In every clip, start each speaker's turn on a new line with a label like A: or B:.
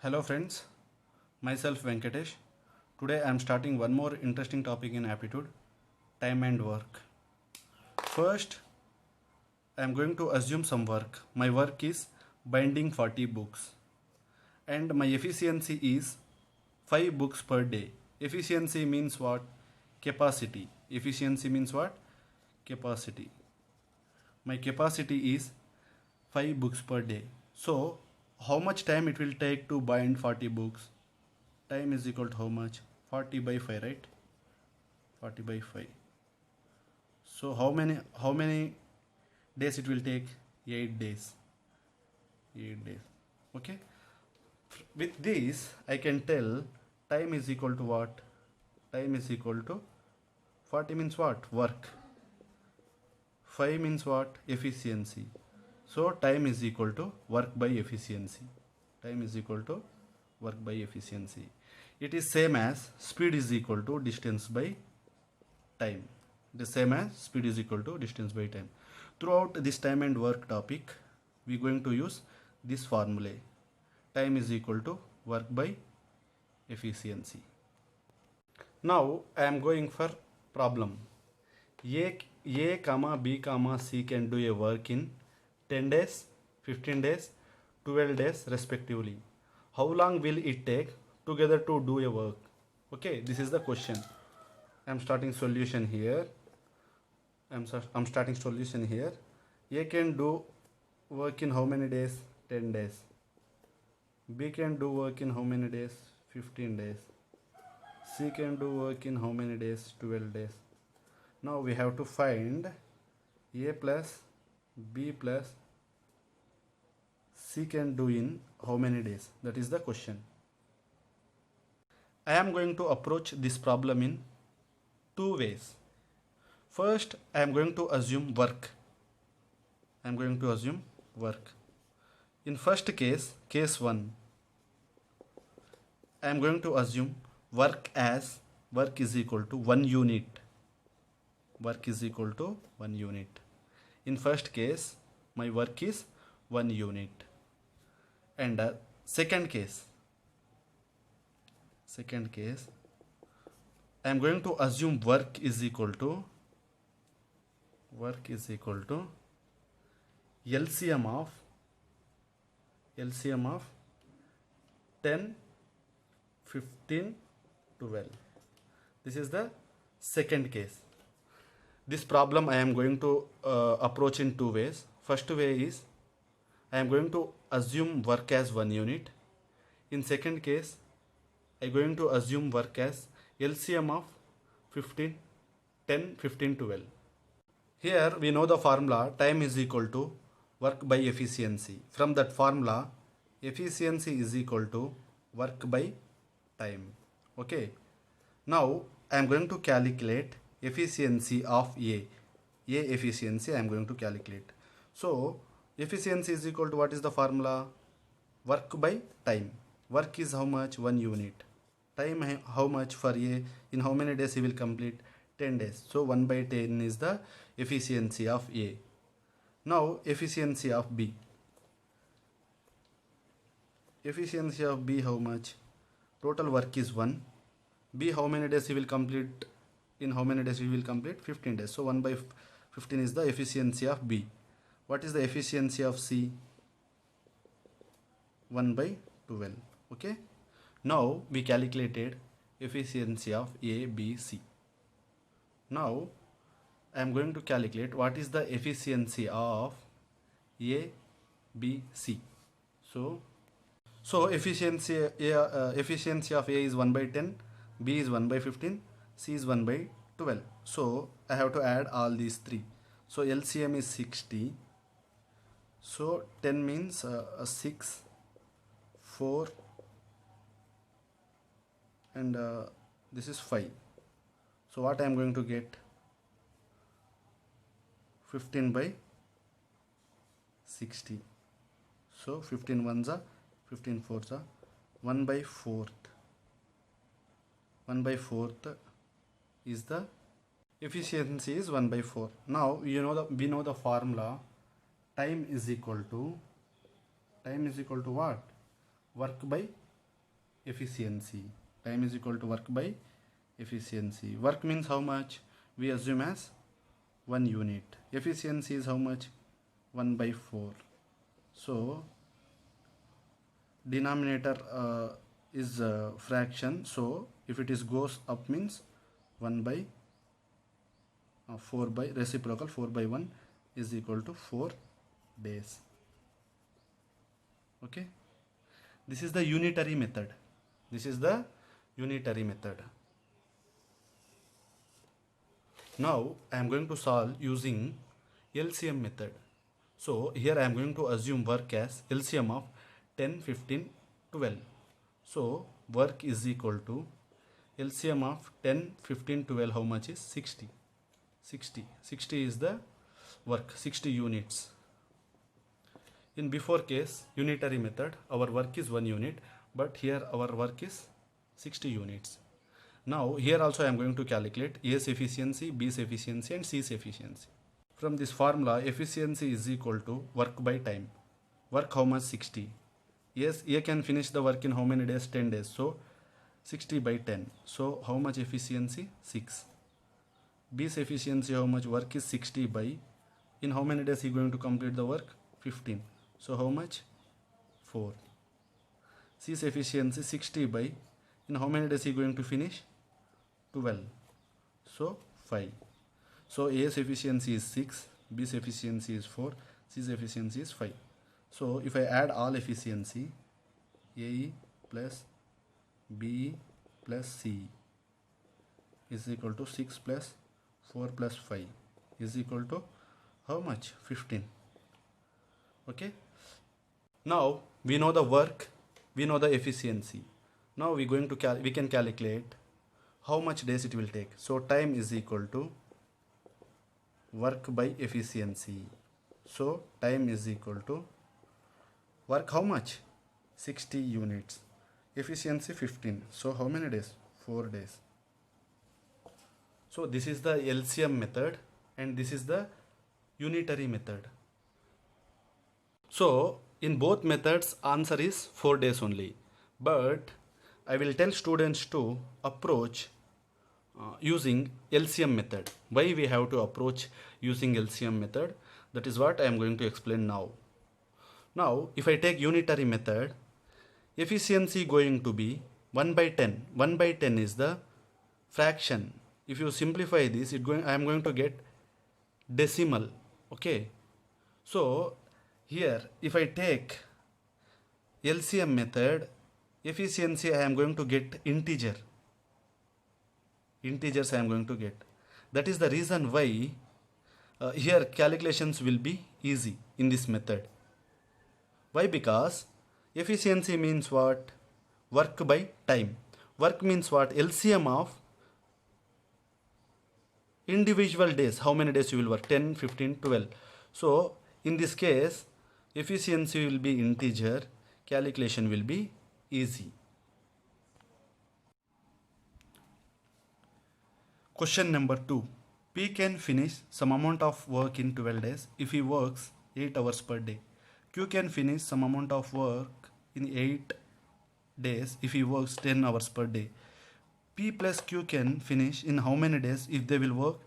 A: Hello friends, myself Venkatesh. Today I am starting one more interesting topic in aptitude, time and work. First, I am going to assume some work. My work is binding 40 books and my efficiency is 5 books per day. Efficiency means what? Capacity. Efficiency means what? Capacity. My capacity is 5 books per day. So, how much time it will take to bind 40 books? Time is equal to how much? 40 by 5, right? 40 by 5. So how many days it will take? 8 days. 8 days. Okay? With this I can tell time is equal to what? Time is equal to 40 means what? Work. 5 means what? Efficiency. So time is equal to work by efficiency. Time is equal to work by efficiency. It is same as speed is equal to distance by time. The same as speed is equal to distance by time. Throughout this time and work topic, we are going to use this formula. Time is equal to work by efficiency. Now I am going for problem. A comma B comma C can do a work in 10 days, 15 days, 12 days respectively. How long will it take together to do a work? Okay, this is the question. I am starting solution here. I'm starting solution here. A can do work in how many days? 10 days. B can do work in how many days? 15 days. C can do work in how many days? 12 days. Now we have to find A plus B plus C can do in how many days? That is the question. I am going to approach this problem in two ways. First, I am going to assume work. I am going to assume work. In first case, case 1, I am going to assume work as work is equal to 1 unit. Work is equal to 1 unit. In first case, my work is 1 unit. And second case, I am going to assume work is equal to LCM of 10, 15, 12. This is the second case. This problem I am going to approach in two ways. First way is I am going to assume work as 1 unit. In second case, I am going to assume work as LCM of 15, 10, 15, 12. Here we know the formula time is equal to work by efficiency. From that formula, efficiency is equal to work by time. Okay. Now I am going to calculate efficiency of A. A efficiency I am going to calculate. So efficiency is equal to what is the formula? Work by time. Work is how much? 1 unit. Time how much for A? In how many days he will complete? 10 days. So 1 by 10 is the efficiency of A. Now efficiency of B. Efficiency of B how much? Total work is 1. B how many days he will complete? In how many days he will complete? 15 days. So 1 by 15 is the efficiency of B. What is the efficiency of C? 1 by 12. Okay. Now we calculated efficiency of A, B, C. Now I am going to calculate what is the efficiency of A, B, C. So efficiency of A is 1 by 10, B is 1 by 15, C is 1 by 12. So I have to add all these three. So LCM is 60. So 10 means 6, 4 and this is 5. So what I am going to get? 15 by 60. So 15 ones are 15 fours are 1 by 4th. 1 by 4th is the efficiency is 1 by 4. Now we know the formula. Time is equal to what? Work by efficiency. Time is equal to work by efficiency. Work means how much? We assume as 1 unit. Efficiency is how much? 1 by 4. So denominator is fraction, so if it is goes up means 1 by 4 by reciprocal 4 by 1 is equal to 4 days. Okay, this is the unitary method. This is the unitary method. Now I am going to solve using LCM method. So here I am going to assume work as LCM of 10, 15, 12. So work is equal to LCM of 10, 15, 12. How much is 60? 60 is the work, 60 units. In before case, unitary method, our work is 1 unit, but here our work is 60 units. Now here also I am going to calculate A's efficiency, B's efficiency and C's efficiency. From this formula, efficiency is equal to work by time. Work how much? 60. Yes, A can finish the work in how many days? 10 days. So 60 by 10. So how much efficiency? 6. B's efficiency how much? Work is 60 by, in how many days he going to complete the work? 15. So how much? 4. C's efficiency 60 by, in how many days he going to finish? 12. So 5. So A's efficiency is 6, B's efficiency is 4, C's efficiency is 5. So if I add all efficiency, AE plus BE plus CE is equal to 6 plus 4 plus 5 is equal to how much? 15. Okay. Now we know the work, we know the efficiency. Now we can calculate how much days it will take. So time is equal to work by efficiency. So time is equal to work how much? 60 units. Efficiency 15. So how many days? 4 days. So this is the LCM method and this is the unitary method. So in both methods answer is 4 days only. But I will tell students to approach using LCM method. Why we have to approach using LCM method? That is what I am going to explain now. Now if I take unitary method, efficiency going to be 1 by 10. 1 by 10 is the fraction. If you simplify this, I am going to get decimal. Okay. So here if I take LCM method, efficiency I am going to get integer. Integers I am going to get. That is the reason why here calculations will be easy in this method. Why? Because efficiency means what? Work by time. Work means what? LCM of individual days. How many days you will work? 10, 15, 12. So in this case, efficiency will be integer, calculation will be easy. Question number 2. P can finish some amount of work in 12 days if he works 8 hours per day. Q can finish some amount of work in 8 days if he works 10 hours per day. P plus Q can finish in how many days if they will work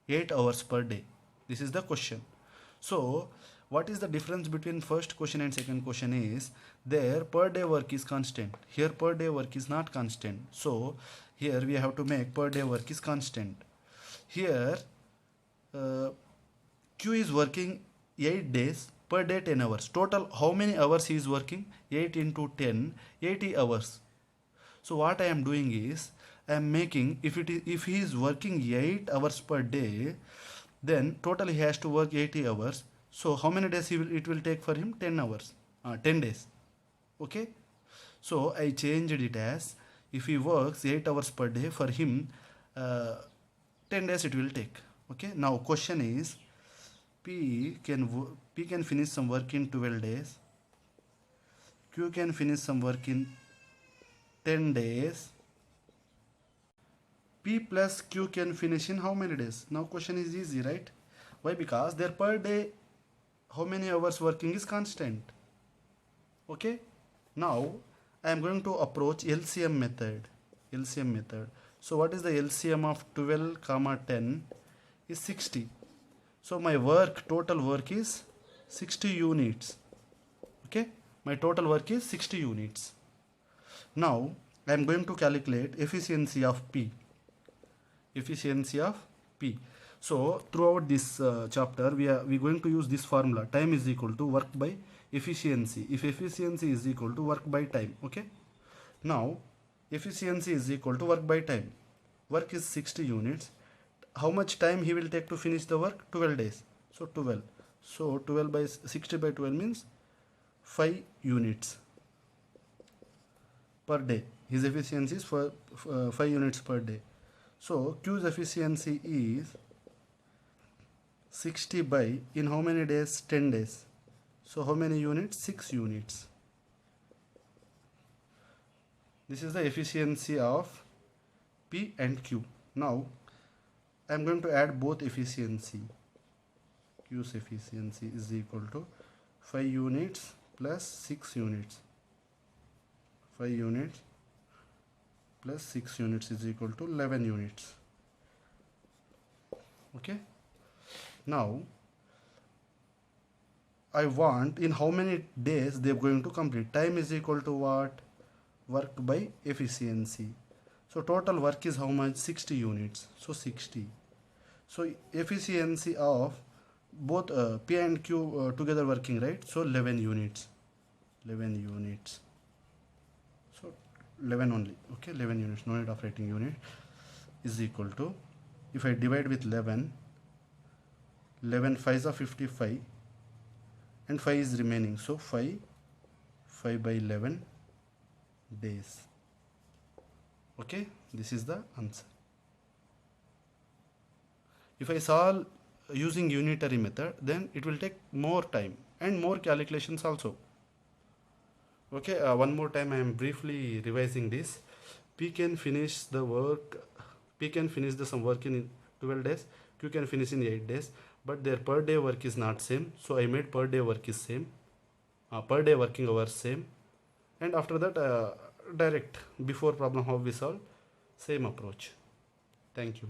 A: 8 hours per day? This is the question. So what is the difference between first question and second question is, there per day work is constant, here per day work is not constant. So here we have to make per day work is constant. Here Q is working 8 days, per day 10 hours. Total how many hours he is working? 8 into 10, 80 hours. So what I am doing is, I am making, if he is working 8 hours per day, then total he has to work 80 hours. So how many days it will take for him? 10 hours, 10 days. Okay. So I changed it as, if he works 8 hours per day, for him 10 days it will take. Okay. Now question is, P can finish some work in 12 days. Q can finish some work in 10 days. P plus Q can finish in how many days? Now question is easy, right? Why? Because their per day how many hours working is constant. Okay. Now I am going to approach LCM method. LCM method. So what is the LCM of 12 comma 10 is 60. So my total work is 60 units. Okay, my total work is 60 units. Now I am going to calculate efficiency of P. Efficiency of P. So throughout this chapter we going to use this formula: time is equal to work by efficiency. If efficiency is equal to work by time, okay. Now efficiency is equal to work by time. Work is 60 units. How much time he will take to finish the work? 12 days. So 12. So 12 by 60 by 12 means 5 units per day. His efficiency is for 5 units per day. So Q's efficiency is 60 by, in how many days? 10 days. So how many units? 6 units. This is the efficiency of P and Q. Now I am going to add both efficiency. Q's efficiency is equal to 5 units plus 6 units. 5 units plus 6 units is equal to 11 units. Okay. Now I want in how many days they are going to complete. Time is equal to what? Work by efficiency. So total work is how much? 60 units. So 60. So efficiency of both P and Q together working, right? So 11 units. 11 units. So 11 only. Okay, 11 units. No need of writing unit. Is equal to, if I divide with 11, 11 5s are 55 and 5 is remaining. So 5 by 11 days. Okay, this is the answer. If I solve using unitary method, then it will take more time and more calculations also. Okay, one more time I am briefly revising this. P can finish the work, P can finish the some work in 12 days, Q can finish in 8 days, but their per day work is not same. So I made per day work is same, per day working hours same, and after that direct before problem how we solve, same approach. Thank you.